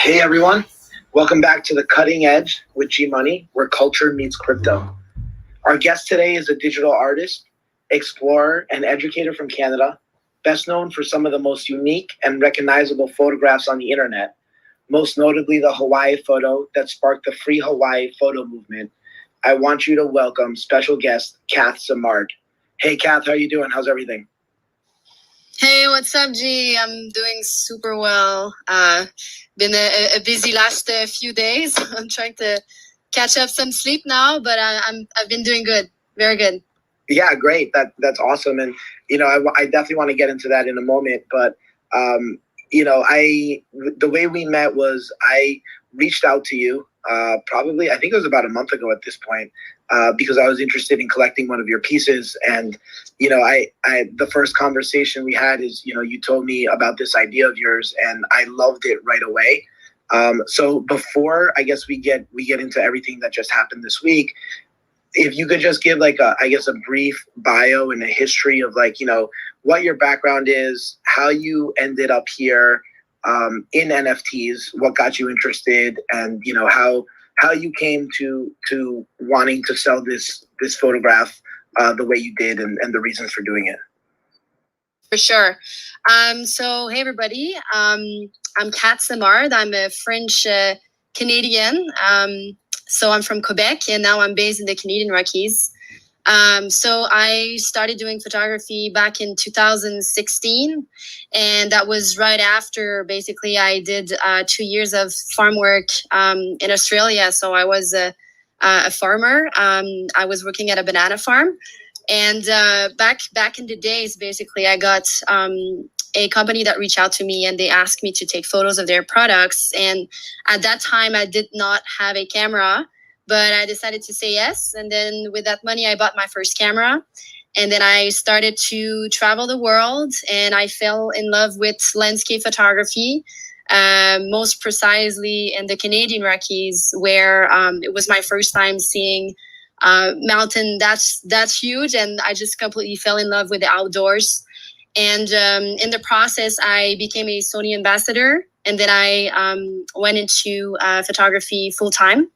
Hey everyone, welcome back to The Cutting Edge with gmoney, where culture meets crypto. Our guest today is a digital artist, explorer, and educator from Canada, best known for some of the most unique and recognizable photographs on the internet, most notably the Hawaii photo that sparked the Free Hawaii photo movement. I want you to welcome special guest Cath Simard. Hey Cath, how you doing? How's everything? Hey, what's up, G? I'm doing super well. Been a busy last few days. I'm trying to catch up some sleep now, but I've been doing good, very good. Yeah, great. That's awesome, and I definitely want to get into that in a moment. But the way we met was I reached out to you. Probably, I think it was about a month ago at this point, because I was interested in collecting one of your pieces. And, the first conversation we had is, you told me about this idea of yours and I loved it right away. So before, I guess we get into everything that just happened this week, if you could just give a brief bio and a history of what your background is, how you ended up here, in NFTs, what got you interested, and how you came to wanting to sell this photograph the way you did, and the reasons for doing it. For sure. So hey everybody, I'm Cath Simard. I'm a French Canadian. So I'm from Quebec, and now I'm based in the Canadian Rockies. So I started doing photography back in 2016, and that was right after basically I did 2 years of farm work in Australia. So I was a farmer. I was working at a banana farm, and back in the days, basically I got a company that reached out to me and they asked me to take photos of their products. And at that time, I did not have a camera, but I decided to say yes. And then with that money, I bought my first camera. And then I started to travel the world, and I fell in love with landscape photography, most precisely in the Canadian Rockies, where it was my first time seeing mountain that's huge. And I just completely fell in love with the outdoors. And in the process, I became a Sony ambassador, and then I went into photography full time.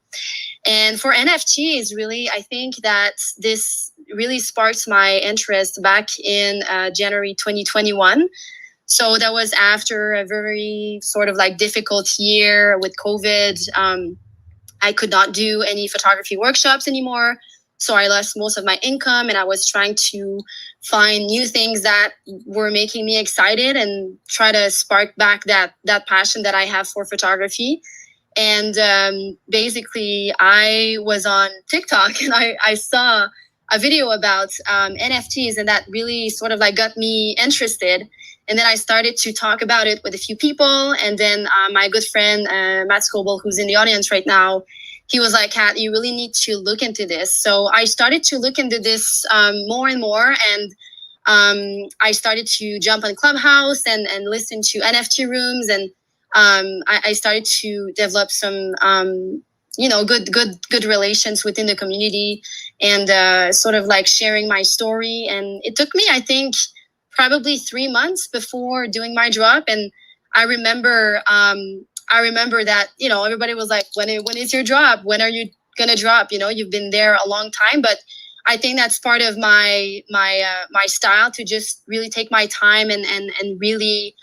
And for NFTs, really, I think that this really sparked my interest back in January 2021. So that was after a very sort of difficult year with COVID. I could not do any photography workshops anymore. So I lost most of my income, and I was trying to find new things that were making me excited and try to spark back that passion that I have for photography. And basically, I was on TikTok, and I saw a video about NFTs, and that really sort of got me interested. And then I started to talk about it with a few people. And then my good friend, Matt Scoble, who's in the audience right now, he was like, Cath, you really need to look into this. So I started to look into this more and more. And I started to jump on Clubhouse and listen to NFT rooms. And I started to develop some, good relations within the community, and sort of sharing my story. And it took me, I think, probably 3 months before doing my drop. And I remember that, everybody was like, when is your drop? When are you going to drop? You've been there a long time. But I think that's part of my style, to just really take my time and really,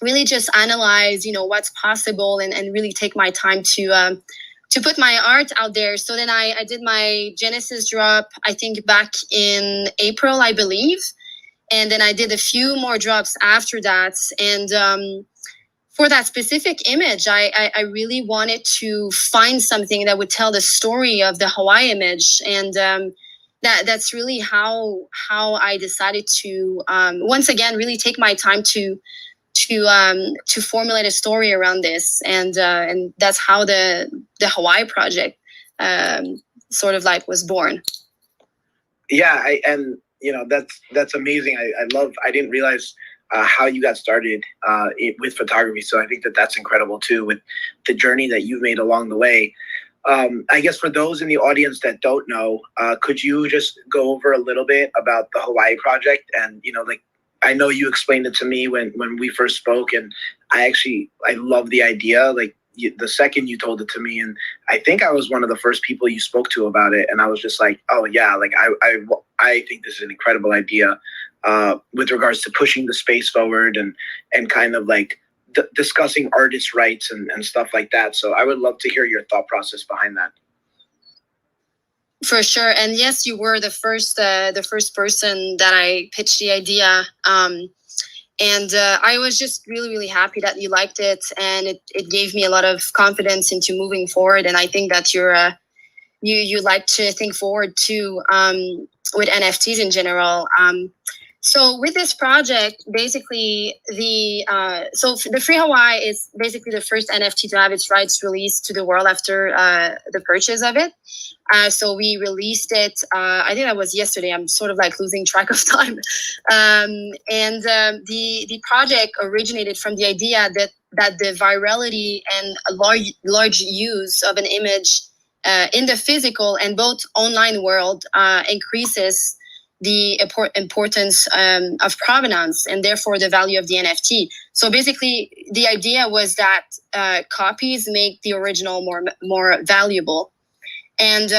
really just analyze, what's possible, and really take my time to put my art out there. So then I did my Genesis drop, I think back in April, I believe. And then I did a few more drops after that. And for that specific image, I really wanted to find something that would tell the story of the Hawaii image. And that's really how I decided to once again really take my time to formulate a story around this, and that's how the Hawaii project sort of like was born. Yeah, and that's amazing. I didn't realize how you got started with photography. So I think that's incredible too, with the journey that you've made along the way. I guess for those in the audience that don't know, could you just go over a little bit about the Hawaii project? And, like, I know you explained it to me when we first spoke, and I love the idea. Like, the second you told it to me, and I think I was one of the first people you spoke to about it. And I was just like, oh yeah, like I think this is an incredible idea with regards to pushing the space forward and kind of like discussing artists' rights and stuff like that. So I would love to hear your thought process behind that. For sure. And yes, you were the first person that I pitched the idea. And I was just really, really happy that you liked it, and it gave me a lot of confidence into moving forward. And I think that you like to think forward too with NFTs in general. So with this project, basically the Free Hawaii is basically the first NFT to have its rights released to the world after the purchase of it. So we released it. I think that was yesterday. I'm sort of like losing track of time. The project originated from the idea that the virality and a large use of an image in the physical and both online world increases the importance of provenance and therefore the value of the NFT. So basically, the idea was that copies make the original more valuable. And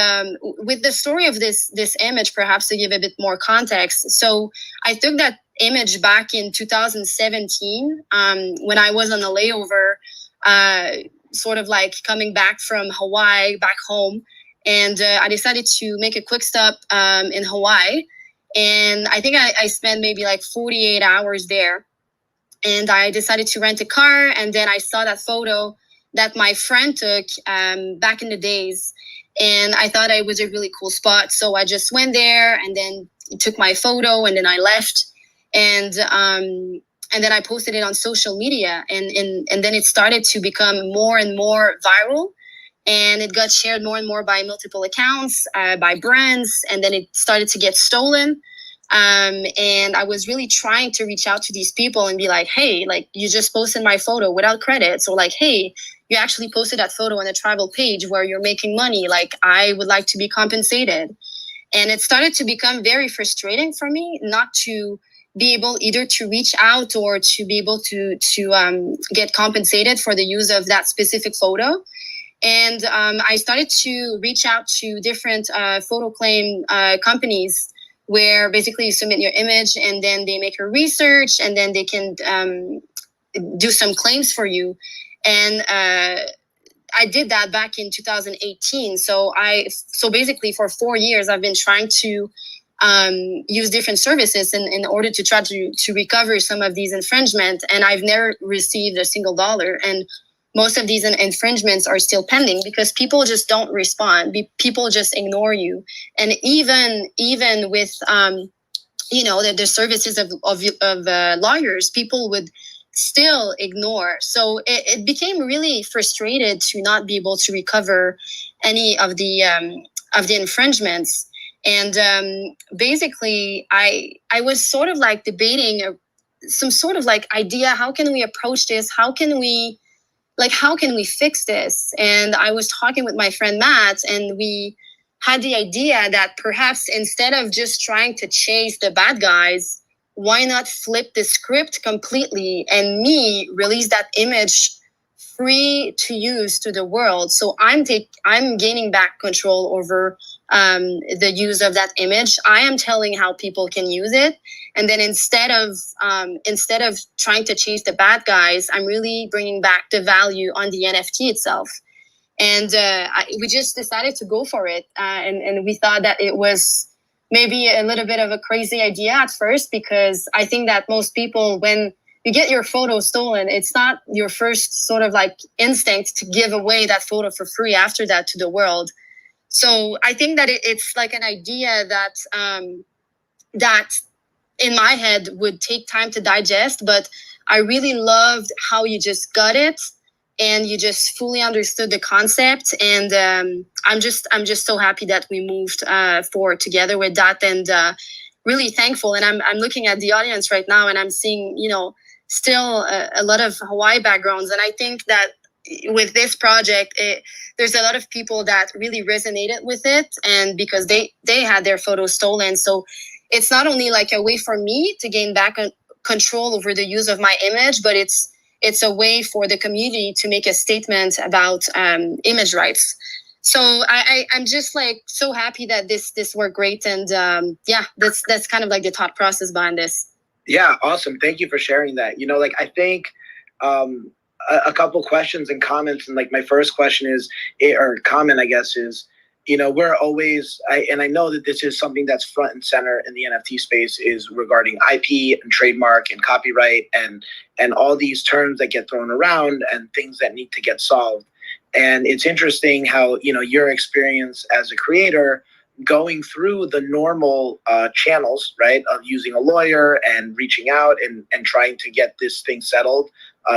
with the story of this image, perhaps to give a bit more context. So I took that image back in 2017 when I was on a layover, sort of like coming back from Hawaii back home. And I decided to make a quick stop in Hawaii. And I think I spent maybe like 48 hours there. And I decided to rent a car. And then I saw that photo that my friend took back in the days. And I thought it was a really cool spot. So I just went there and then took my photo and then I left. And then I posted it on social media. And then it started to become more and more viral. And it got shared more and more by multiple accounts, by brands, and then it started to get stolen. And I was really trying to reach out to these people and be like, hey, like you just posted my photo without credits, or like, hey, you actually posted that photo on a tribal page where you're making money. Like, I would like to be compensated. And it started to become very frustrating for me not to be able either to reach out or to be able to get compensated for the use of that specific photo. And I started to reach out to different photo claim companies where basically you submit your image and then they make a research and then they can do some claims for you. And I did that back in 2018. So basically for 4 years, I've been trying to use different services in order to try to recover some of these infringements. And I've never received a single dollar. And most of these infringements are still pending because people just don't respond. People just ignore you. And even with, the services of lawyers, people would still ignore. So it became really frustrated to not be able to recover any of the infringements. And basically, I was sort of like debating some sort of like idea. How can we approach this? How can we fix this? And I was talking with my friend Matt, and we had the idea that perhaps instead of just trying to chase the bad guys, why not flip the script completely and me release that image free to use to the world? So I'm gaining back control over the use of that image. I am telling how people can use it. And then instead of trying to chase the bad guys, I'm really bringing back the value on the NFT itself. And we just decided to go for it. And we thought that it was maybe a little bit of a crazy idea at first, because I think that most people, when you get your photo stolen, it's not your first sort of like instinct to give away that photo for free after that to the world. So I think that it's like an idea that that in my head would take time to digest, but I really loved how you just got it and you just fully understood the concept. And I'm just so happy that we moved forward together with that, and really thankful. And I'm looking at the audience right now, and I'm seeing, you know, still a lot of Hawaii backgrounds. And I think that with this project, there's a lot of people that really resonated with it, and because they had their photos stolen. So it's not only like a way for me to gain back control over the use of my image, but it's a way for the community to make a statement about image rights. So I'm just like so happy that this worked great, and yeah, that's kind of like the thought process behind this. Yeah, awesome. Thank you for sharing that. You know, like I think a couple questions and comments, and like my first question is, or comment, I guess, is, you know, we're always, and I know that this is something that's front and center in the NFT space, is regarding IP and trademark and copyright and all these terms that get thrown around and things that need to get solved. And it's interesting how, you know, your experience as a creator going through the normal channels, right, of using a lawyer and reaching out and trying to get this thing settled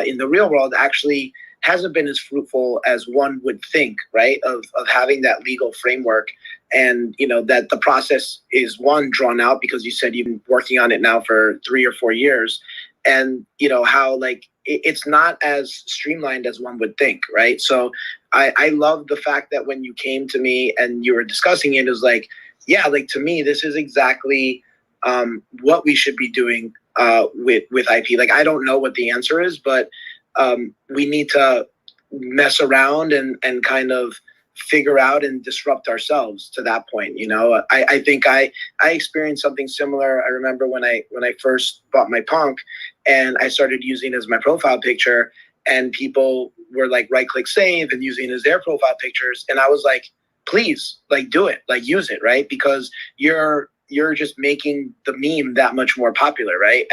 in the real world actually hasn't been as fruitful as one would think, right, of having that legal framework. And, you know, that the process is, one, drawn out, because you said you've been working on it now for 3 or 4 years. And, you know, how like it's not as streamlined as one would think, right? So I love the fact that when you came to me and you were discussing it, it was like, yeah, like to me, this is exactly what we should be doing with IP. Like, I don't know what the answer is, but we need to mess around and kind of figure out and disrupt ourselves to that point. You know, I think I experienced something similar. I remember when I first bought my punk and I started using it as my profile picture, and people were like, right click save and using it as their profile pictures. And I was like, please, like, do it, like, use it, right? Because you're just making the meme that much more popular, right?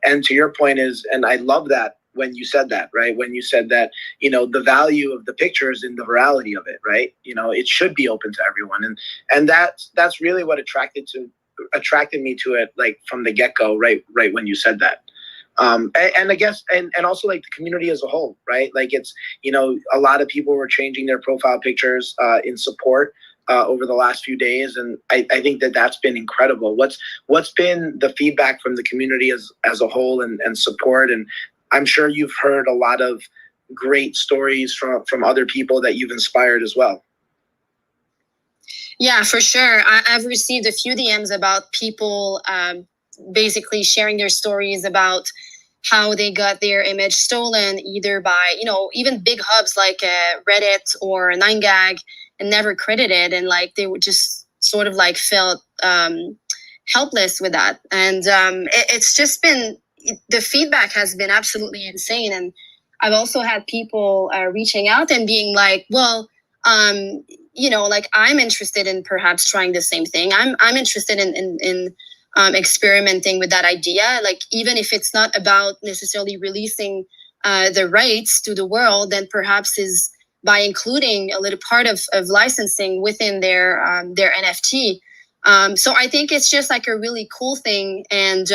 And to your point is, and I love that when you said that, right? When you said that, you know, the value of the picture is in the virality of it, right? You know, it should be open to everyone. And that's really what attracted me to it, like from the get-go, right when you said that. And I guess, and also like the community as a whole, right? Like it's, you know, a lot of people were changing their profile pictures in support over the last few days. And I think that that's been incredible. What's been the feedback from the community as a whole and support? And I'm sure you've heard a lot of great stories from other people that you've inspired as well. Yeah, for sure. I've received a few DMs about people basically sharing their stories about how they got their image stolen, either by, you know, even big hubs like Reddit or 9gag, and never credited. And like they would just sort of like felt helpless with that. And it's just been, the feedback has been absolutely insane. And I've also had people reaching out and being like, well, you know, like I'm interested in perhaps trying the same thing. I'm interested in experimenting with that idea. Like, even if it's not about necessarily releasing the rights to the world, then perhaps is by including a little part of licensing within their NFT. So I think it's just like a really cool thing. And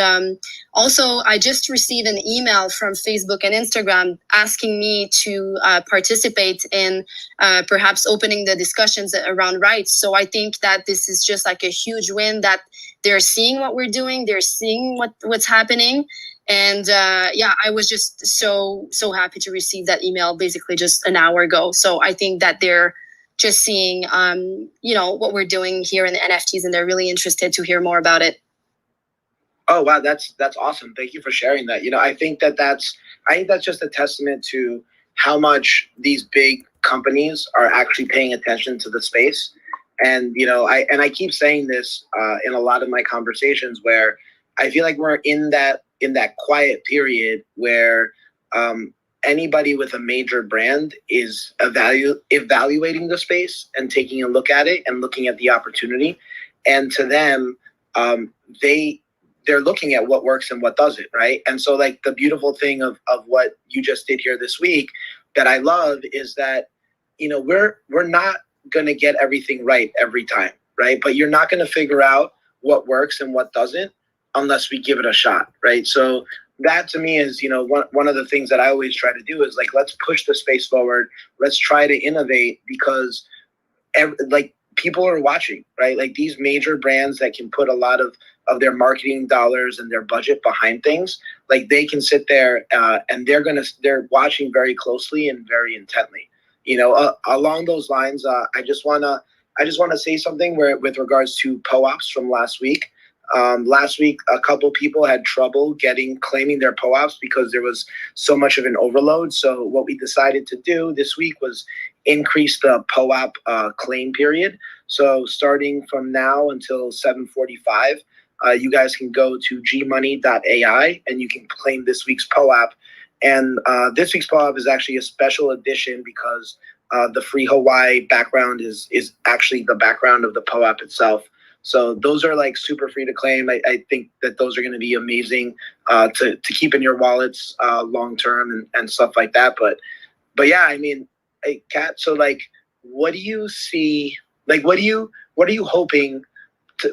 also, I just received an email from Facebook and Instagram asking me to participate in perhaps opening the discussions around rights. So I think that this is just like a huge win, that they're seeing what we're doing. They're seeing what's happening. And yeah, I was just so happy to receive that email basically just an hour ago. So I think that they're just seeing, you know, what we're doing here in the NFTs, and they're really interested to hear more about it. Oh, wow. That's awesome. Thank you for sharing that. You know, I think that's just a testament to how much these big companies are actually paying attention to the space. And, you know, I keep saying this in a lot of my conversations, where I feel like we're in that quiet period where anybody with a major brand is evaluating the space and taking a look at it and looking at the opportunity. And to them, they're looking at what works and what doesn't, right? And so like the beautiful thing of what you just did here this week that I love is that, you know, we're not going to get everything right every time, right? But you're not going to figure out what works and what doesn't unless we give it a shot, right? So that to me is, one of the things that I always try to do is like, let's push the space forward. Let's try to innovate because people are watching, right? Like these major brands that can put a lot of their marketing dollars and their budget behind things, like they can sit there and they're watching very closely and very intently. Along those lines, I just wanna say something with regards to POAPs from last week. Last week, a couple people had trouble claiming their POAPs because there was so much of an overload. So what we decided to do this week was increase the POAP claim period. So starting from now until 7:45, you guys can go to gmoney.ai and you can claim this week's POAP. And this week's POAP is actually a special edition because the Free Hawaii background is actually the background of the POAP itself. So those are like super free to claim. I think that those are going to be amazing to keep in your wallets long term and stuff like that. But yeah, I mean, hey, Kat, so like, what do you see? Like, what are you hoping?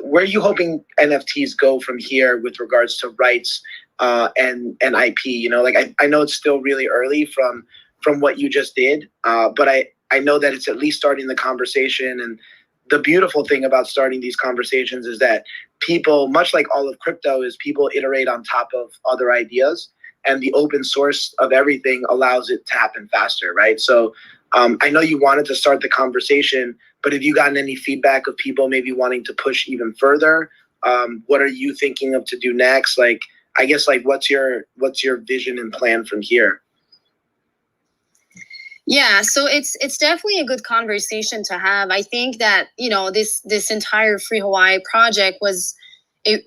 Where are you hoping NFTs go from here with regards to rights and IP? Like I know it's still really early from what you just did, but I know that it's at least starting the conversation. And the beautiful thing about starting these conversations is that people, much like all of crypto, is people iterate on top of other ideas, and the open source of everything allows it to happen faster, right? So I know you wanted to start the conversation, but have you gotten any feedback of people maybe wanting to push even further? What are you thinking of to do next? Like, I guess, like, what's your vision and plan from here? Yeah, so it's definitely a good conversation to have. I think that, this entire Free Hawaii project was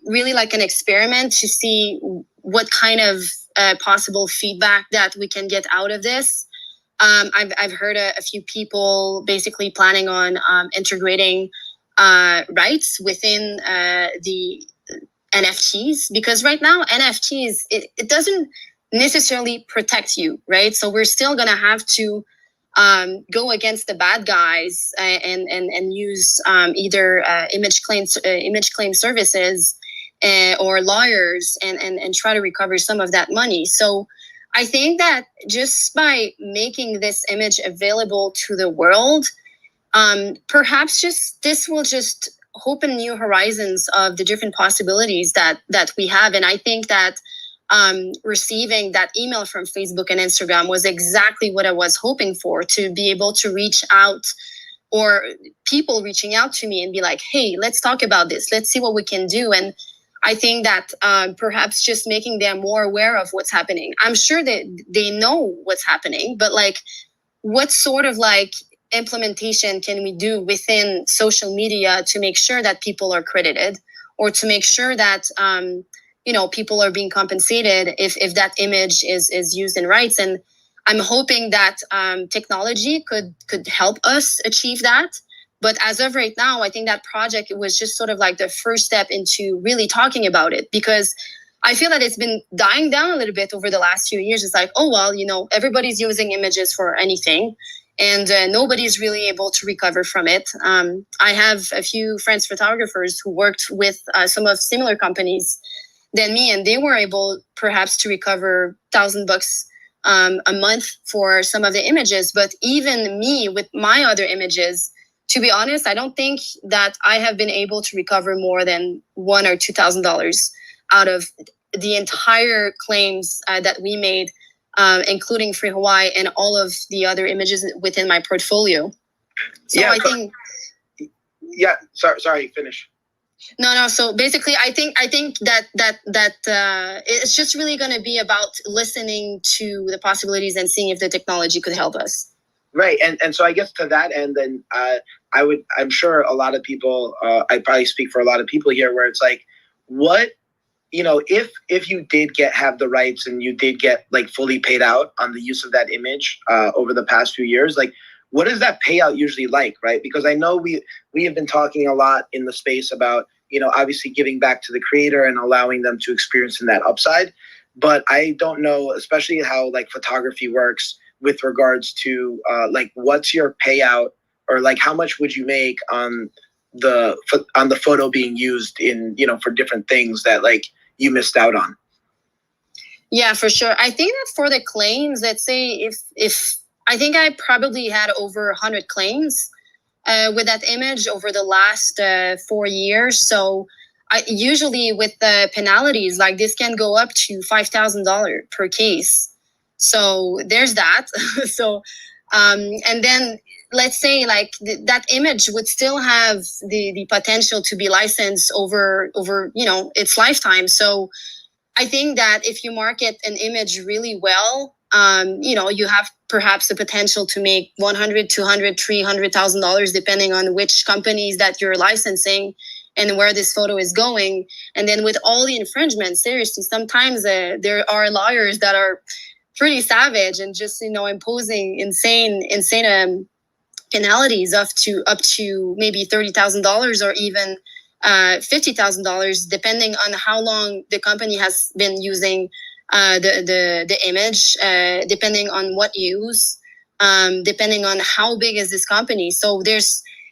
really like an experiment to see what kind of possible feedback that we can get out of this. I've heard a few people basically planning on integrating rights within the NFTs, because right now NFTs, it doesn't necessarily protect you, right? So we're still gonna have to go against the bad guys and use either image claim services or lawyers and try to recover some of that money. So I think that just by making this image available to the world, perhaps this will just open new horizons of the different possibilities that we have. And I think that receiving that email from Facebook and Instagram was exactly what I was hoping for, to be able to reach out, or people reaching out to me and be like, hey, let's talk about this. Let's see what we can do. And I think that perhaps just making them more aware of what's happening. I'm sure that they know what's happening, but like, what sort of like implementation can we do within social media to make sure that people are credited, or to make sure that people are being compensated if that image is used in rights? And I'm hoping that technology could help us achieve that. But as of right now, I think that project, it was just sort of like the first step into really talking about it, because I feel that it's been dying down a little bit over the last few years. It's like, oh, well, everybody's using images for anything, and nobody's really able to recover from it. I have a few friends, photographers, who worked with some of similar companies than me, and they were able perhaps to recover $1,000 a month for some of the images. But even me, with my other images, to be honest, I don't think that I have been able to recover more than $1,000 or $2,000 out of the entire claims that we made, including Free Hawaii and all of the other images within my portfolio. So yeah, I think. Yeah, sorry, finish. No. So basically, I think that it's just really going to be about listening to the possibilities and seeing if the technology could help us. Right, and so I guess to that end, then I'm sure a lot of people, I probably speak for a lot of people here, where it's like, what, if you did have the rights and you did get like fully paid out on the use of that image over the past few years, like, what is that payout usually like, right? Because I know we have been talking a lot in the space about, obviously giving back to the creator and allowing them to experience in that upside. But I don't know, especially how like photography works with regards to like, what's your payout or like how much would you make on the photo being used in, for different things that like you missed out on? Yeah, for sure. I think that for the claims, let's say if I think I probably had over 100 claims with that image over the last 4 years. So I usually with the penalties, like this can go up to $5,000 per case. So there's that. So and then let's say like that image would still have the potential to be licensed over its lifetime. So I think that if you market an image really well, you have perhaps the potential to make $100, $200, $300,000 depending on which companies that you're licensing and where this photo is going. And then with all the infringements, seriously, sometimes there are lawyers that are pretty savage and just imposing insane penalties up to maybe $30,000 or even $50,000, depending on how long the company has been using the image, depending on what use, depending on how big is this company. So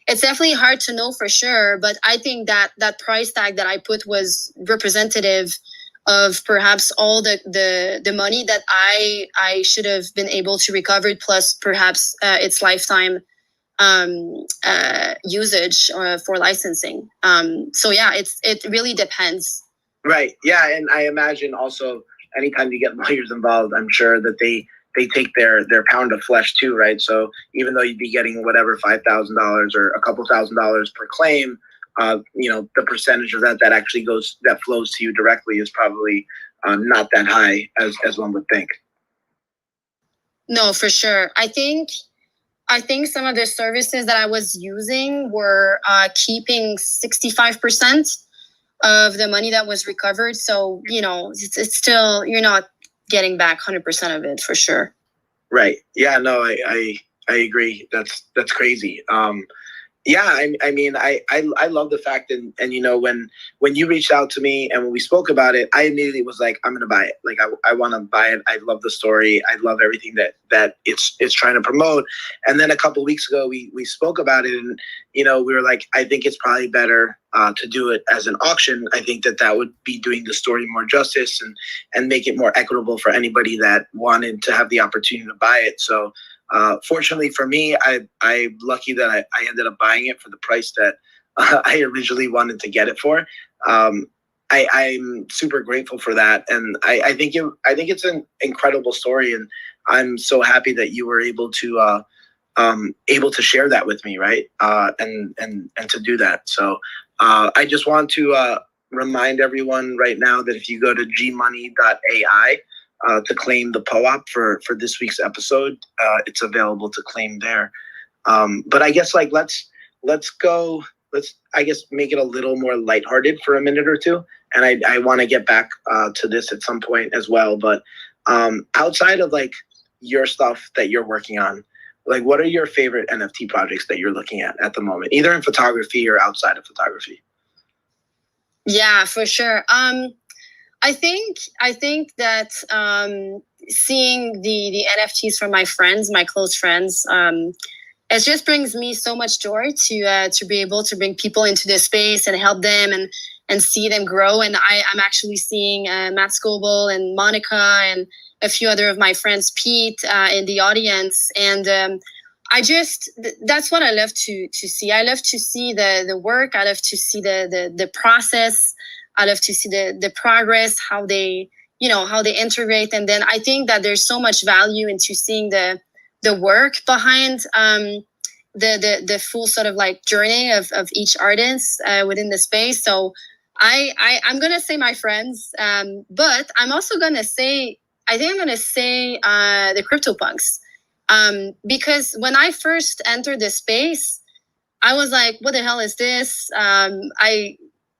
it's definitely hard to know for sure, but I think that price tag that I put was representative of perhaps all the money that I should have been able to recover, plus perhaps its lifetime usage for licensing. So yeah, it really depends. Right. Yeah, and I imagine also anytime you get lawyers involved, I'm sure that they take their pound of flesh too, right? So even though you'd be getting whatever $5,000 or a couple $1,000s per claim, the percentage of that actually flows to you directly is probably not that high as one would think. No, for sure. I think some of the services that I was using were keeping 65% of the money that was recovered. So, it's still, you're not getting back 100% of it for sure. Right. Yeah, no, I agree. That's crazy. Yeah, I mean, I love the fact and when you reached out to me and when we spoke about it, I immediately was like, I'm gonna buy it. Like I want to buy it. I love the story. I love everything that it's trying to promote. And then a couple of weeks ago, we spoke about it, and we were like, I think it's probably better to do it as an auction. I think that would be doing the story more justice and make it more equitable for anybody that wanted to have the opportunity to buy it. So. Fortunately for me, I'm lucky that I ended up buying it for the price that I originally wanted to get it for. I'm super grateful for that, and I think it's an incredible story, and I'm so happy that you were able to share that with me, right? And to do that. So I just want to remind everyone right now that if you go to gmoney.ai. To claim the POAP for this week's episode, it's available to claim there. But I guess let's I guess make it a little more lighthearted for a minute or two. And I want to get back to this at some point as well. But outside of your stuff that you're working on, what are your favorite NFT projects that you're looking at the moment, either in photography or outside of photography? Yeah, for sure. I think that seeing the NFTs from my friends, my close friends, it just brings me so much joy to be able to bring people into this space and help them and see them grow. And I'm actually seeing Matt Scoble and Monica and a few other of my friends, Pete, in the audience. And that's what I love to see. I love to see the work. I love to see the process. I love to see the progress, how they integrate. And then I think that there's so much value into seeing the work behind the full sort of journey of each artist within the space. So I'm going to say my friends, but I'm also going to say, the CryptoPunks. Because when I first entered the space, I was like, what the hell is this?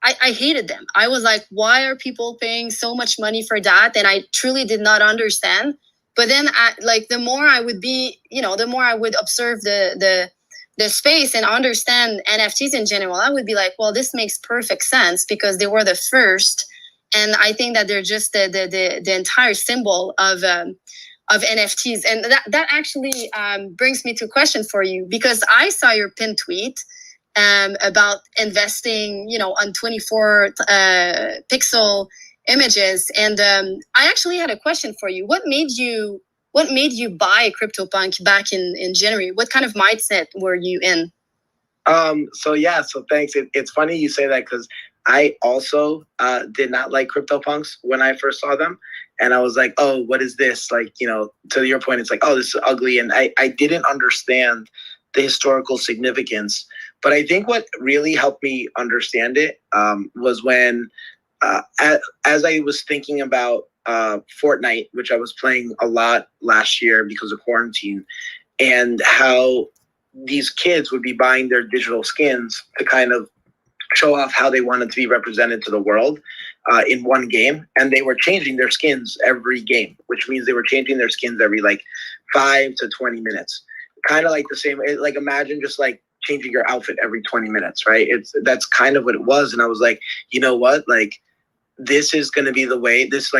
I hated them. I was like, why are people paying so much money for that? And I truly did not understand. But then the more I would be, the more I would observe the space and understand NFTs in general, I would be like, well, this makes perfect sense because they were the first. And I think that they're just the entire symbol of NFTs. And that actually brings me to a question for you, because I saw your pinned tweet about investing, on 24 pixel images. And I actually had a question for you. What made you buy CryptoPunk back in January? What kind of mindset were you in? So thanks. It's funny you say that, because I also did not like CryptoPunks when I first saw them. And I was like, oh, what is this? Like, to your point, it's like, oh, this is ugly. And I didn't understand the historical significance. But I think what really helped me understand it was when, as I was thinking about Fortnite, which I was playing a lot last year because of quarantine, and how these kids would be buying their digital skins to kind of show off how they wanted to be represented to the world in one game. And they were changing their skins every game, which means they were changing their skins every 5 to 20 minutes. Kind of like the same, like imagine just like changing your outfit every 20 minutes, right? That's kind of what it was. And I was like, you know what? Like, this is going to be the way this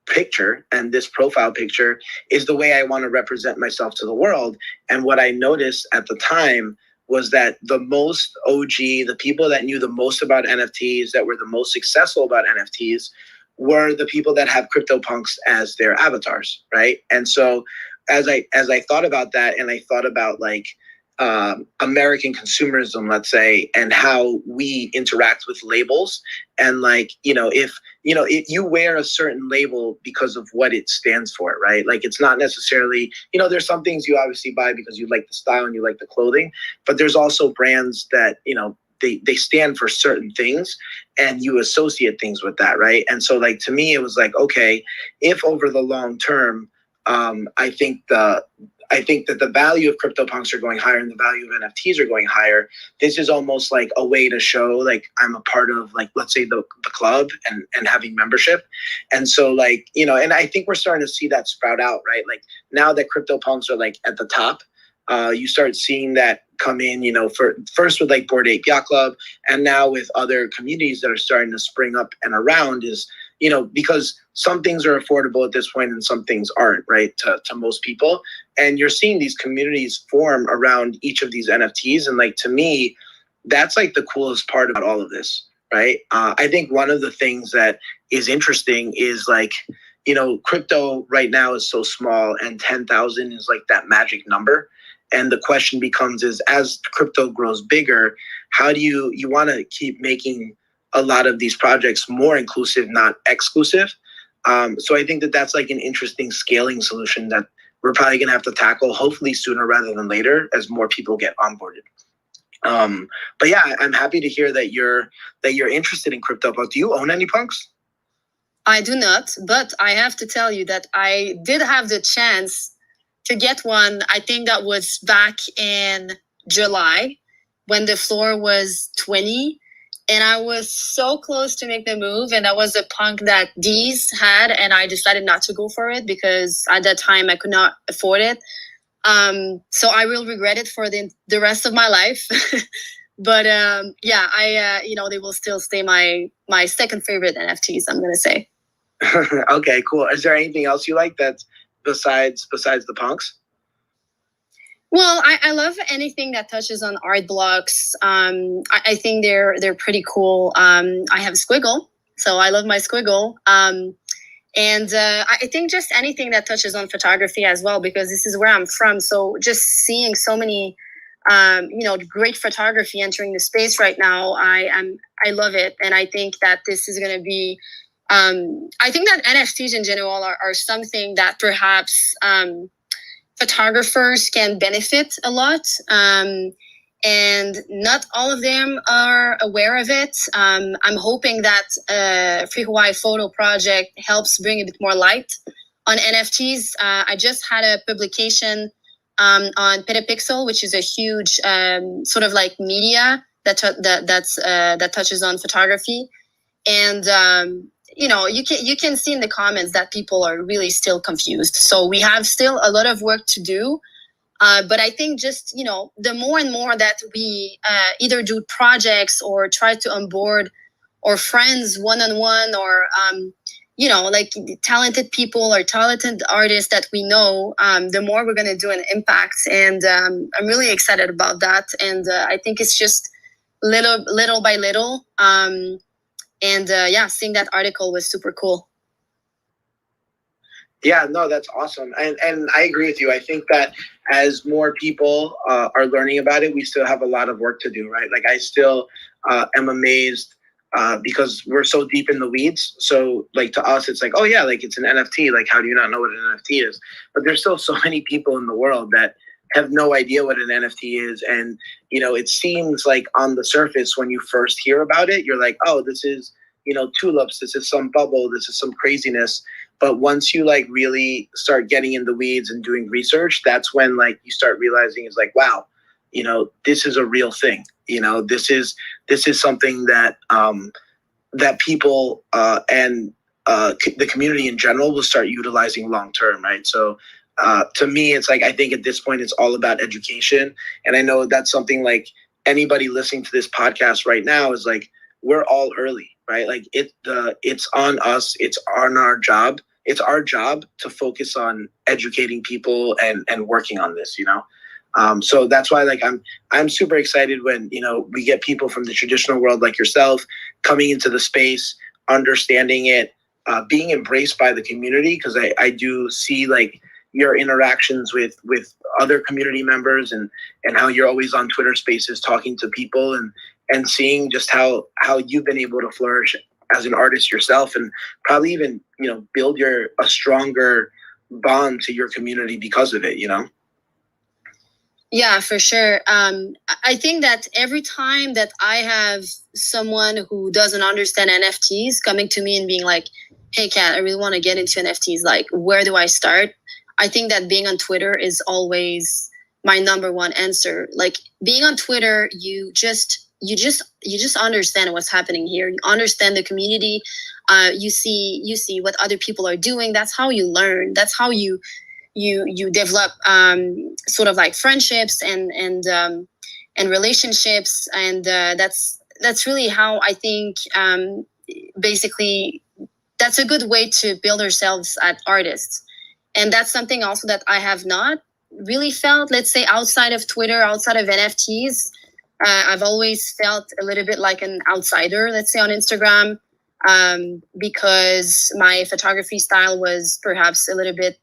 picture and this profile picture is the way I want to represent myself to the world. And what I noticed at the time was that the most OG, the people that knew the most about NFTs, that were the most successful about NFTs, were the people that have CryptoPunks as their avatars, right? And so as I thought about that, and I thought about American consumerism, let's say, and how we interact with labels, and if you wear a certain label because of what it stands for, right? Like, it's not necessarily, there's some things you obviously buy because you like the style and you like the clothing, but there's also brands that, they stand for certain things and you associate things with that, right? And so to me, it was like, okay, if over the long term, I think that the value of CryptoPunks are going higher and the value of NFTs are going higher. This is almost like a way to show I'm a part of let's say the club and having membership. And so and I think we're starting to see that sprout out, right? Like, now that CryptoPunks are at the top, you start seeing that come in, first with Bored Ape Yacht Club, and now with other communities that are starting to spring up and around, is because some things are affordable at this point and some things aren't, right, to most people. And you're seeing these communities form around each of these NFTs. And to me, that's the coolest part about all of this, right? I think one of the things that is interesting is crypto right now is so small, and 10,000 is that magic number. And the question becomes is, as crypto grows bigger, how do you want to keep making a lot of these projects more inclusive, not exclusive? So I think that's an interesting scaling solution that we're probably going to have to tackle, hopefully sooner rather than later, as more people get onboarded. But yeah, I'm happy to hear that you're interested in crypto. But do you own any punks? I do not, but I have to tell you that I did have the chance to get one. I think that was back in July when the floor was 20. And I was so close to make the move. And that was a punk that Deez had. And I decided not to go for it because at that time I could not afford it. So I will regret it for the rest of my life. But yeah, they will still stay my second favorite NFTs, I'm going to say. Okay, cool. Is there anything else you like that's besides the punks? Well, I love anything that touches on art blocks. I think they're pretty cool. I have a squiggle, so I love my squiggle. And I think just anything that touches on photography as well, because this is where I'm from. So just seeing so many, great photography entering the space right now, I love it. And I think that this is going to be, I think that NFTs in general are something that perhaps photographers can benefit a lot. And not all of them are aware of it. I'm hoping that Free Hawaii Photo Project helps bring a bit more light on NFTs. I just had a publication on Petapixel, which is a huge sort of media that touches on photography. And you can see in the comments that people are really still confused. So we have still a lot of work to do. But I think just, the more and more that we either do projects or try to onboard our friends one-on-one, or, like talented people or talented artists that we know, the more we're going to do an impact. And I'm really excited about that. And I think it's just little by little. Seeing that article was super cool. Yeah, no, that's awesome. And I agree with you. I think that as more people are learning about it, we still have a lot of work to do, right? Like I still am amazed because we're so deep in the weeds. So like to us, it's like, oh yeah, like it's an NFT. Like, how do you not know what an NFT is? But there's still so many people in the world that have no idea what an NFT is. And, it seems like on the surface, when you first hear about it, you're like, oh, this is, tulips. This is some bubble. This is some craziness. But once you like really start getting in the weeds and doing research, that's when like you start realizing it's like, wow, this is a real thing. This is something that that people and the community in general will start utilizing long term, right? So to me, it's like I think at this point it's all about education, and I know that's something like anybody listening to this podcast right now is like we're all early. Right, like it's on us. It's on our job. It's our job to focus on educating people and working on this. So that's why like I'm super excited when we get people from the traditional world like yourself coming into the space, understanding it, being embraced by the community, because I do see like your interactions with other community members and how you're always on Twitter Spaces talking to people and seeing just how you've been able to flourish as an artist yourself, and probably even build a stronger bond to your community because of it. Yeah, for sure. I think that every time that I have someone who doesn't understand NFTs coming to me and being like, hey, Kat, I really want to get into NFTs. Like, where do I start? I think that being on Twitter is always my number one answer. Like being on Twitter, you just understand what's happening here. You understand the community. You see what other people are doing. That's how you learn. That's how you develop sort of like friendships and relationships. And that's really how I think basically that's a good way to build ourselves as artists. And that's something also that I have not really felt, let's say, outside of Twitter, outside of NFTs. I've always felt a little bit like an outsider, let's say, on Instagram, because my photography style was perhaps a little bit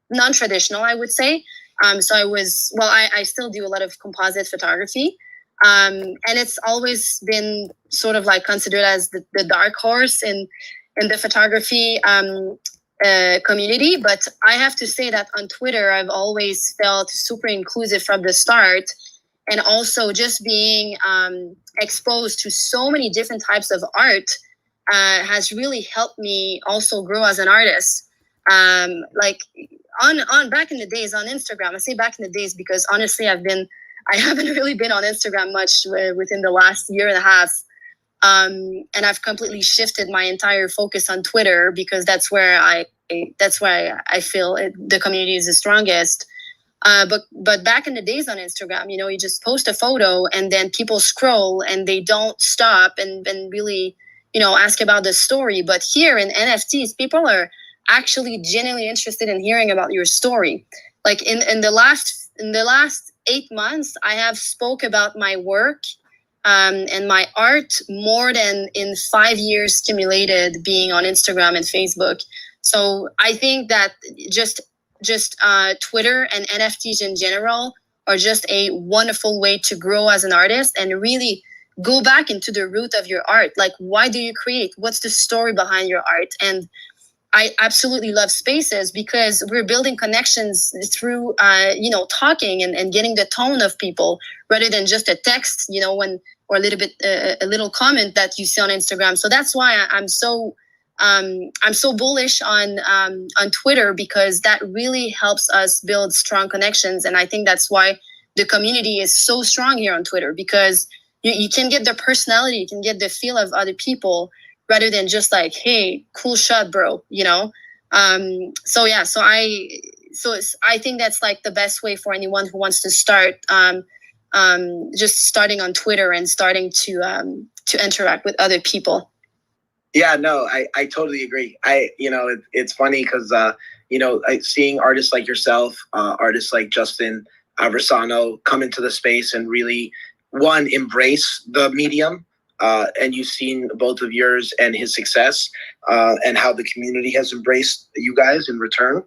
non-traditional, I would say. So I still do a lot of composite photography. And it's always been sort of like considered as the dark horse in the photography community. But I have to say that on Twitter, I've always felt super inclusive from the start. And also just being exposed to so many different types of art has really helped me also grow as an artist. Like on back in the days on Instagram, I say back in the days because honestly, I haven't really been on Instagram much within the last year and a half. And I've completely shifted my entire focus on Twitter because that's where I feel the community is the strongest. But back in the days on Instagram, you just post a photo and then people scroll and they don't stop and really, ask about the story. But here in NFTs, people are actually genuinely interested in hearing about your story. Like in the last 8 months, I have spoke about my work and my art more than in 5 years accumulated being on Instagram and Facebook. So I think that just Twitter and NFTs in general are just a wonderful way to grow as an artist and really go back into the root of your art. Like, why do you create? What's the story behind your art? And I absolutely love spaces because we're building connections through, talking and getting the tone of people rather than just a text, or a little comment that you see on Instagram. So that's why I'm so bullish on Twitter, because that really helps us build strong connections. And I think that's why the community is so strong here on Twitter, because you can get the personality, you can get the feel of other people rather than just like, hey, cool shot, bro, So I think that's like the best way for anyone who wants to start, just starting on Twitter and starting to interact with other people. Yeah, no, I totally agree. It's funny because, seeing artists like yourself, artists like Justin Aversano come into the space and really, one, embrace the medium. And you've seen both of yours and his success, and how the community has embraced you guys in return.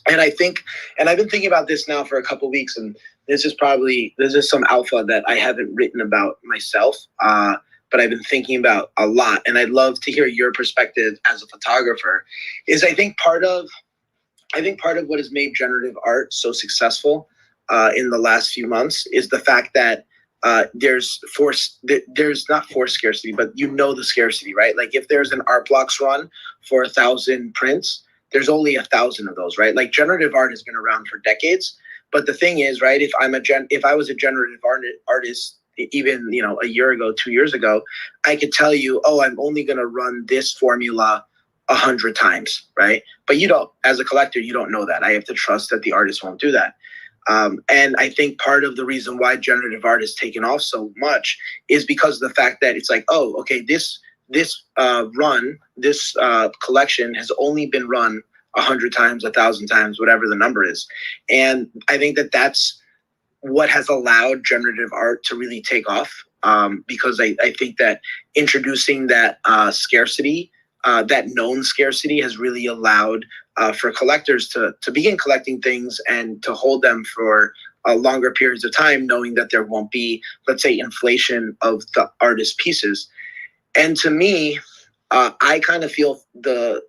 And I think, and I've been thinking about this now for a couple of weeks, and this is some alpha that I haven't written about myself, but I've been thinking about a lot. And I'd love to hear your perspective as a photographer. Is I think part of what has made generative art so successful in the last few months is the fact that there's not forced scarcity, but the scarcity, right? Like if there's an art blocks run for 1,000 prints, there's only 1,000 of those, right? Like generative art has been around for decades, but the thing is, right? If I was a generative artist, even a year ago, 2 years ago, I could tell you, oh, I'm only going to run this formula 100 times, right? But you don't, as a collector, you don't know that. I have to trust that the artist won't do that. And I think part of the reason why generative art has taken off so much is because of the fact that it's like, oh, okay, this collection has only been run 100 times, 1,000 times, whatever the number is. And I think that that's what has allowed generative art to really take off, because I think that introducing that scarcity, that known scarcity, has really allowed for collectors to begin collecting things and to hold them for longer periods of time, knowing that there won't be, let's say, inflation of the artist's pieces. And to me, I kind of feel the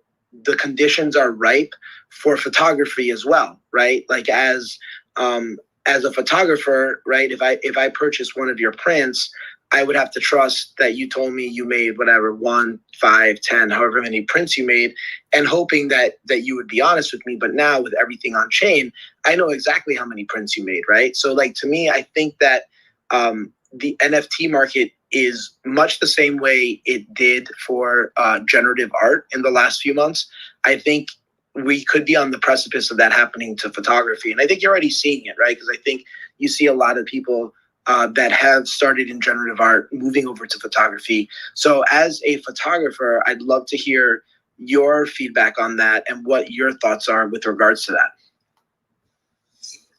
conditions are ripe for photography as well, right? Like as a photographer, right? If I purchase one of your prints, I would have to trust that you told me you made whatever 1, 5, 10, however many prints you made, and hoping that you would be honest with me. But now with everything on chain, I know exactly how many prints you made, right? So like to me, I think that the NFT market is much the same way it did for generative art in the last few months. I think we could be on the precipice of that happening to photography. And I think you're already seeing it, right? Because I think you see a lot of people that have started in generative art moving over to photography. So as a photographer, I'd love to hear your feedback on that and what your thoughts are with regards to that.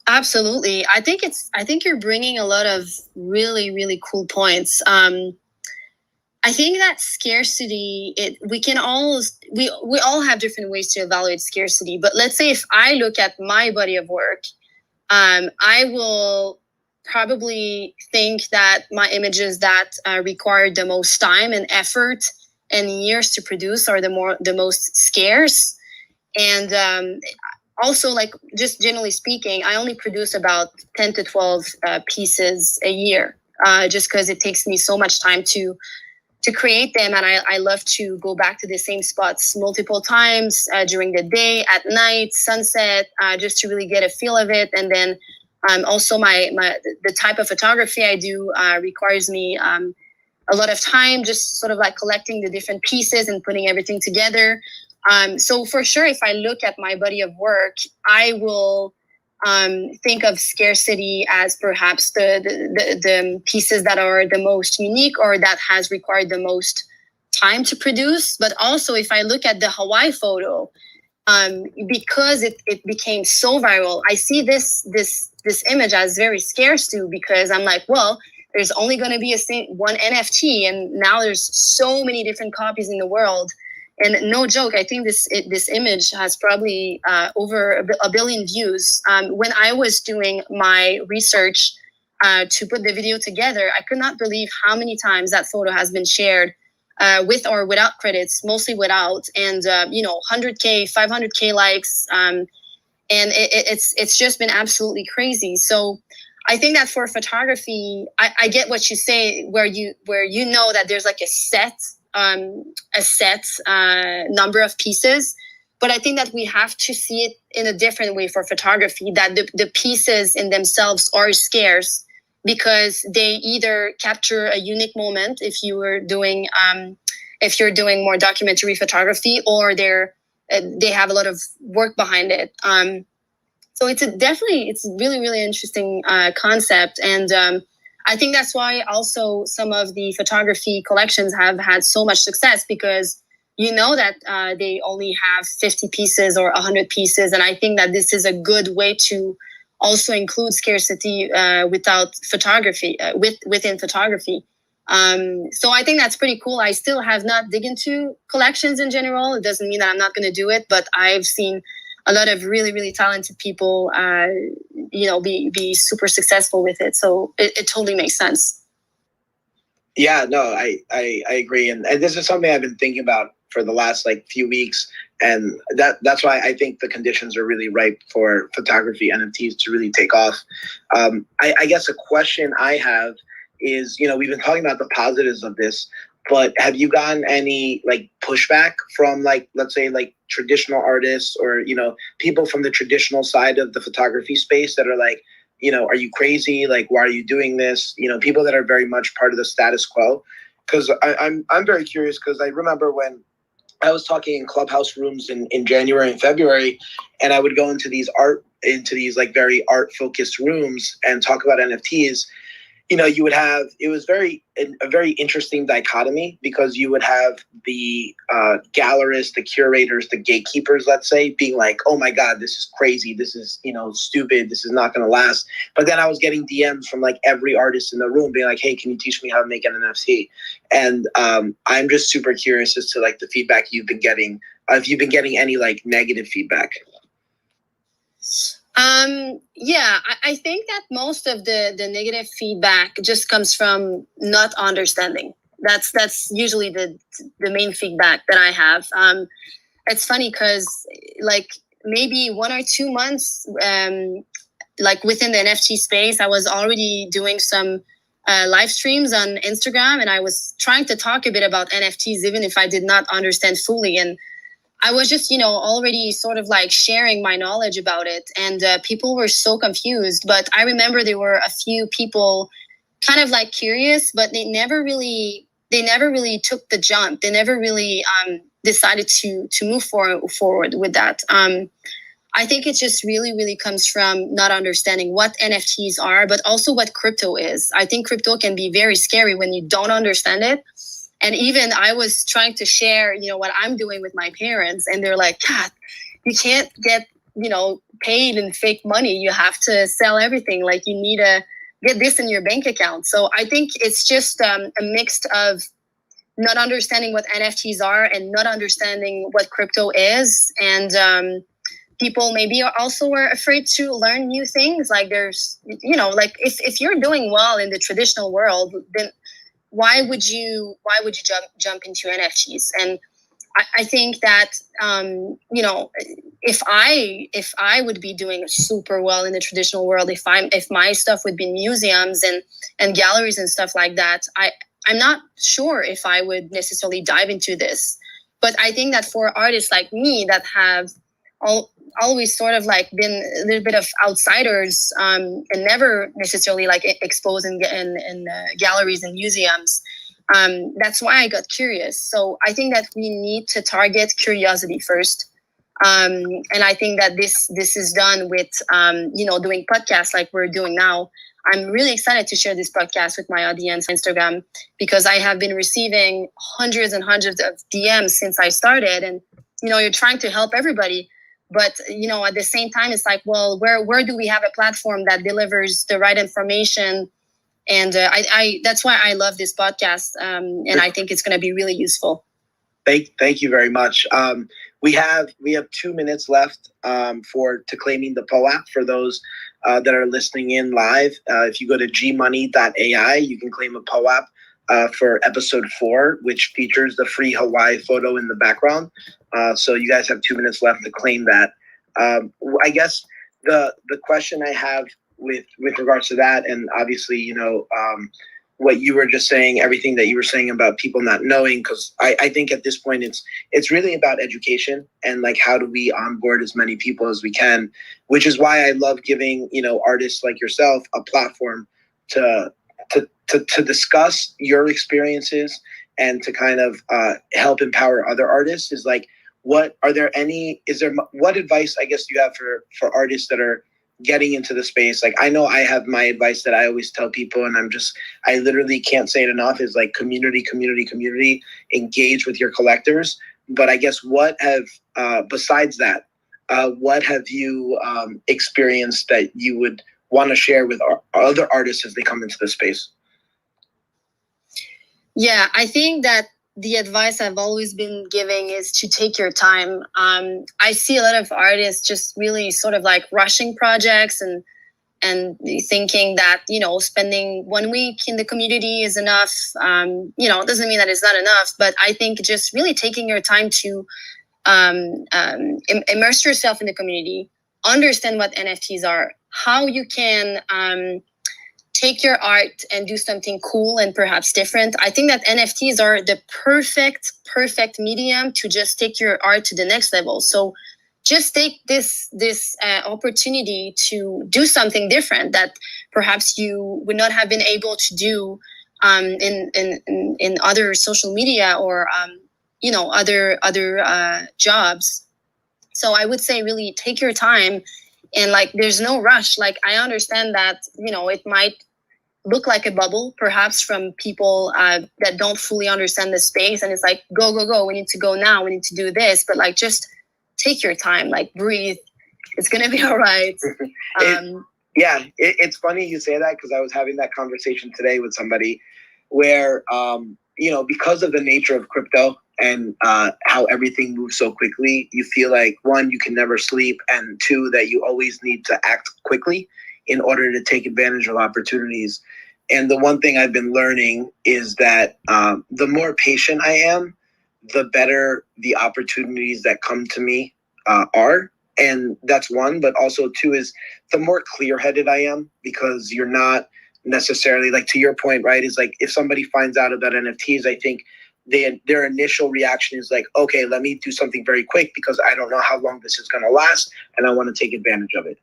Absolutely. I think you're bringing a lot of really, really cool points. I think that scarcity, we all have different ways to evaluate scarcity. But let's say if I look at my body of work, I will probably think that my images that require the most time and effort and years to produce are the most scarce. And also, like, just generally speaking, I only produce about 10 to 12 pieces a year, just because it takes me so much time to create them. And I love to go back to the same spots multiple times during the day, at night, sunset, just to really get a feel of it. And then also the type of photography I do requires me a lot of time, just sort of like collecting the different pieces and putting everything together. So for sure, if I look at my body of work, I will think of scarcity as perhaps the pieces that are the most unique or that has required the most time to produce. But also, if I look at the Hawaii photo, because it became so viral, I see this image as very scarce too, because I'm like, well, there's only going to be one NFT, and now there's so many different copies in the world. And no joke, I think this image has probably over a billion views. When I was doing my research to put the video together, I could not believe how many times that photo has been shared with or without credits, mostly without, and 100K, 500K likes, and it's just been absolutely crazy. So I think that for photography, I get what you say, where you know that there's like a set number of pieces, but I think that we have to see it in a different way for photography, that the pieces in themselves are scarce because they either capture a unique moment if you're doing more documentary photography, or they have a lot of work behind it. So it's really, really interesting concept. And I think that's why also some of the photography collections have had so much success, because you know that they only have 50 pieces or 100 pieces. And I think that this is a good way to also include scarcity without photography, within photography. So I think that's pretty cool. I still have not dig into collections in general. It doesn't mean that I'm not going to do it, but I've seen a lot of really, really talented people, be super successful with it. So it totally makes sense. Yeah, no, I agree. And this is something I've been thinking about for the last like few weeks. And that's why I think the conditions are really ripe for photography NFTs to really take off. I guess a question I have is, we've been talking about the positives of this, but have you gotten any like pushback from like, let's say like traditional artists or, people from the traditional side of the photography space that are like, are you crazy? Like, why are you doing this? People that are very much part of the status quo. Because I'm very curious, because I remember when I was talking in clubhouse rooms in January and February, and I would go into these like very art focused rooms and talk about NFTs. You would have, it was a very interesting dichotomy, because you would have the gallerists, the curators, the gatekeepers, let's say, being like, oh my God, this is crazy. This is, stupid. This is not going to last. But then I was getting DMs from like every artist in the room being like, hey, can you teach me how to make an NFT? And I'm just super curious as to like the feedback you've been getting. If you've been getting any like negative feedback. I think that most of the negative feedback just comes from not understanding. That's usually the main feedback that I have. It's funny because like maybe 1 or 2 months, like within the NFT space, I was already doing some live streams on Instagram, and I was trying to talk a bit about NFTs, even if I did not understand fully. And I was just, already sort of like sharing my knowledge about it, and people were so confused. But I remember there were a few people kind of like curious, but they never really took the jump. They never really decided to move forward with that. I think it just really, really comes from not understanding what NFTs are, but also what crypto is. I think crypto can be very scary when you don't understand it. And even I was trying to share, what I'm doing with my parents, and they're like, God, you can't get, paid in fake money. You have to sell everything. Like, you need to get this in your bank account. So I think it's just a mix of not understanding what NFTs are and not understanding what crypto is. And people maybe also were afraid to learn new things. Like there's, like if you're doing well in the traditional world, then why would you jump into NFTs? And I think that if I would be doing super well in the traditional world, if my stuff would be in museums and galleries and stuff like that, I'm not sure if I would necessarily dive into this. But I think that for artists like me that have always sort of like been a little bit of outsiders and never necessarily like exposed in galleries and museums, that's why I got curious. So I think that we need to target curiosity first. And I think that this is done with, doing podcasts like we're doing now. I'm really excited to share this podcast with my audience on Instagram, because I have been receiving hundreds and hundreds of DMs since I started. And, you're trying to help everybody. But, at the same time, it's like, well, where do we have a platform that delivers the right information? And I that's why I love this podcast. And I think it's going to be really useful. Thank you very much. We have 2 minutes left to claiming the POAP for those that are listening in live. If you go to gmoney.ai, you can claim a POAP for episode 4, which features the free Hawaii photo in the background. So you guys have 2 minutes left to claim that. I guess the question I have with regards to that, and obviously, what you were just saying, everything that you were saying about people not knowing, because I think at this point it's really about education and like how do we onboard as many people as we can, which is why I love giving artists like yourself a platform to discuss your experiences and to kind of help empower other artists. Is like, what advice I guess you have for artists that are getting into the space? Like, I know I have my advice that I always tell people, and I literally can't say it enough, is like community, engage with your collectors. But I guess what have, besides that, what have you experienced that you would want to share with other artists as they come into the space? Yeah, I think that the advice I've always been giving is to take your time. I see a lot of artists just really sort of like rushing projects and thinking that, you know, spending 1 week in the community is enough. You know, it doesn't mean that it's not enough, but I think just really taking your time to immerse yourself in the community, understand what NFTs are, how you can take your art and do something cool and perhaps different. I think that NFTs are the perfect medium to just take your art to the next level. So just take this opportunity to do something different that perhaps you would not have been able to do in other social media or you know, other jobs. So I would say really take your time, and like there's no rush. Like I understand that, you know, it might look like a bubble perhaps from people that don't fully understand the space, and it's like go, we need to go now, we need to do this, but like just take your time, like breathe, it's gonna be all right. It's funny you say that, because I was having that conversation today with somebody where you know, because of the nature of crypto and how everything moves so quickly, you feel like, one, you can never sleep, and two, that you always need to act quickly in order to take advantage of opportunities. And the one thing I've been learning is that the more patient I am, the better the opportunities that come to me are. And that's one, but also two is the more clear-headed I am, because you're not necessarily, like, to your point, right, is like if somebody finds out about NFTs, I think their initial reaction is like, okay, let me do something very quick because I don't know how long this is going to last and I want to take advantage of it.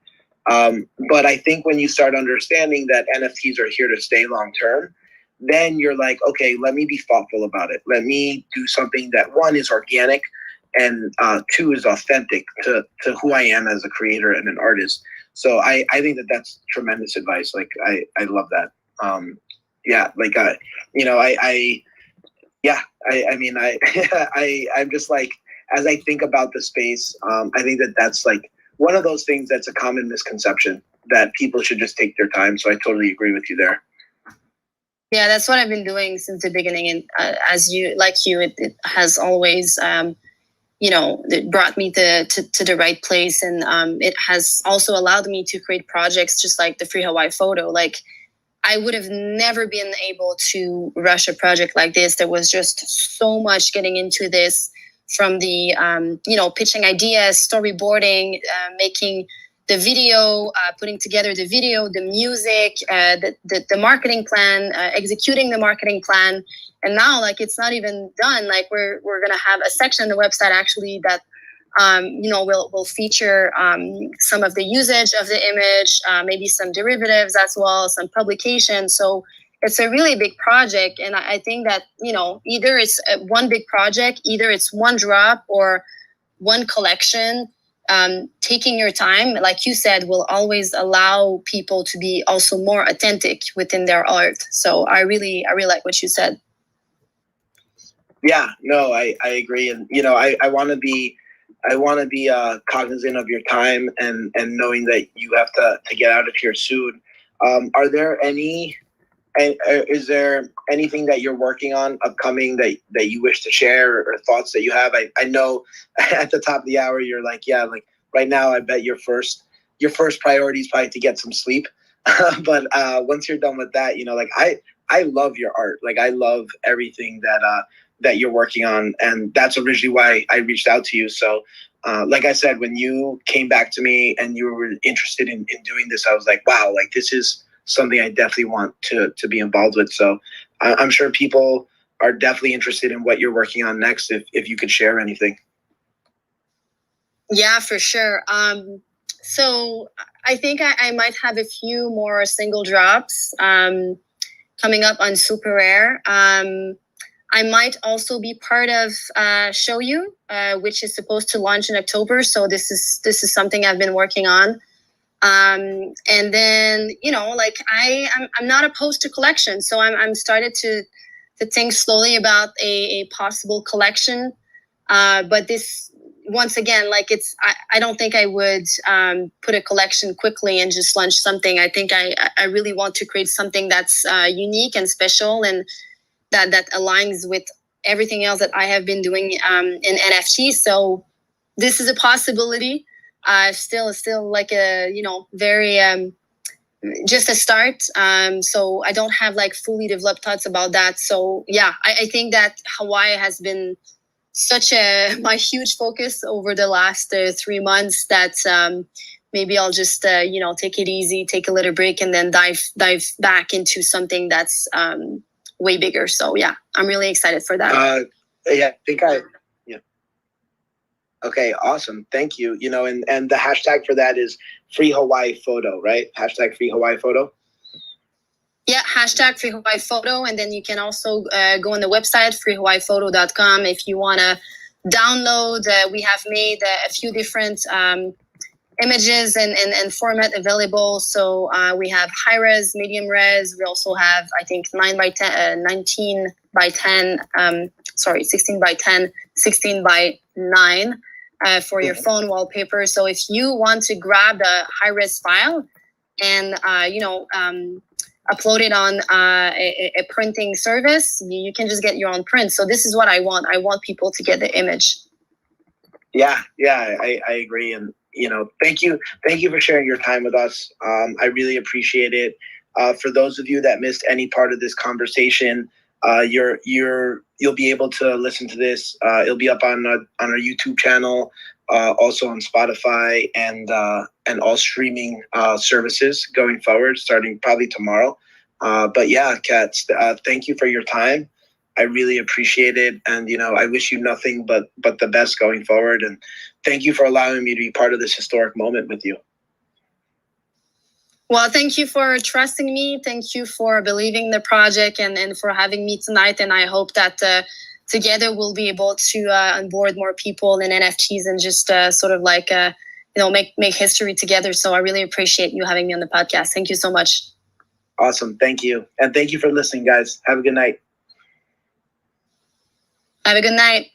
But I think when you start understanding that NFTs are here to stay long term, then you're like, okay, let me be thoughtful about it. Let me do something that, one, is organic, and two, is authentic to who I am as a creator and an artist. So I think that that's tremendous advice. Like, I love that. You know, I'm just like, as I think about the space, I think that that's like one of those things that's a common misconception, that people should just take their time. So I totally agree with you there. Yeah, that's what I've been doing since the beginning. And it has always, you know, it brought me to the right place. And it has also allowed me to create projects just like the Free Hawaii photo. Like, I would have never been able to rush a project like this. There was just so much getting into this, from the, you know, pitching ideas, storyboarding, making the video, putting together the video, the music, the marketing plan, executing the marketing plan. And now, like, it's not even done. Like, we're going to have a section on the website actually that, you know, will feature some of the usage of the image, maybe some derivatives as well, some publications. So it's a really big project. And I think that, you know, either it's one big project, either it's one drop or one collection. Taking your time, like you said, will always allow people to be also more authentic within their art. So I really like what you said. Yeah, no, I agree. And, you know, I want to be cognizant of your time and knowing that you have to get out of here soon. Is there anything that you're working on upcoming that you wish to share, or thoughts that you have? I know at the top of the hour, you're like, yeah, like right now, I bet your first priority is probably to get some sleep. But once you're done with that, you know, like I love your art. Like, I love everything that you're working on. And that's originally why I reached out to you. So like I said, when you came back to me and you were interested in doing this, I was like, wow, like this is something I definitely want to be involved with. So I'm sure people are definitely interested in what you're working on next, if you could share anything. Yeah, for sure. So I think I might have a few more single drops coming up on Super Rare. I might also be part of Show You, which is supposed to launch in October. So this is something I've been working on. And then, you know, like I'm not opposed to collections. So I'm started to think slowly about a possible collection. But this, once again, like I don't think I would put a collection quickly and just launch something. I think I really want to create something that's unique and special, and that aligns with everything else that I have been doing in NFT. So this is a possibility. Still like a, very just a start. So I don't have like fully developed thoughts about that. So yeah, I think that Hawaii has been such my huge focus over the last 3 months that maybe I'll just take it easy, take a little break, and then dive back into something that's way bigger. So yeah, I'm really excited for that. Yeah. Okay, awesome. Thank you. And the hashtag for that is Free Hawaii Photo, right? Hashtag Free Hawaii Photo. Yeah, hashtag Free Hawaii Photo. And then you can also go on the website, freehawaiiphoto.com, if you want to download. We have made a few different images and format available. So we have high res, medium res. We also have, I think, 19 by 10, 16 by 10, 16 by 9 for your phone wallpaper. So if you want to grab the high res file and, upload it on a printing service, you can just get your own print. So this is what I want. I want people to get the image. Yeah, I agree. And, thank you for sharing your time with us. I really appreciate it. For those of you that missed any part of this conversation, you'll be able to listen to this. It'll be up on our YouTube channel, also on Spotify and all streaming services going forward, starting probably tomorrow. But yeah, Kat, thank you for your time. I really appreciate it, and I wish you nothing but the best going forward. And thank you for allowing me to be part of this historic moment with you. Well, thank you for trusting me. Thank you for believing in the project and for having me tonight. And I hope that together we'll be able to onboard more people in NFTs and just sort of like, make history together. So I really appreciate you having me on the podcast. Thank you so much. Awesome. Thank you. And thank you for listening, guys. Have a good night. Have a good night.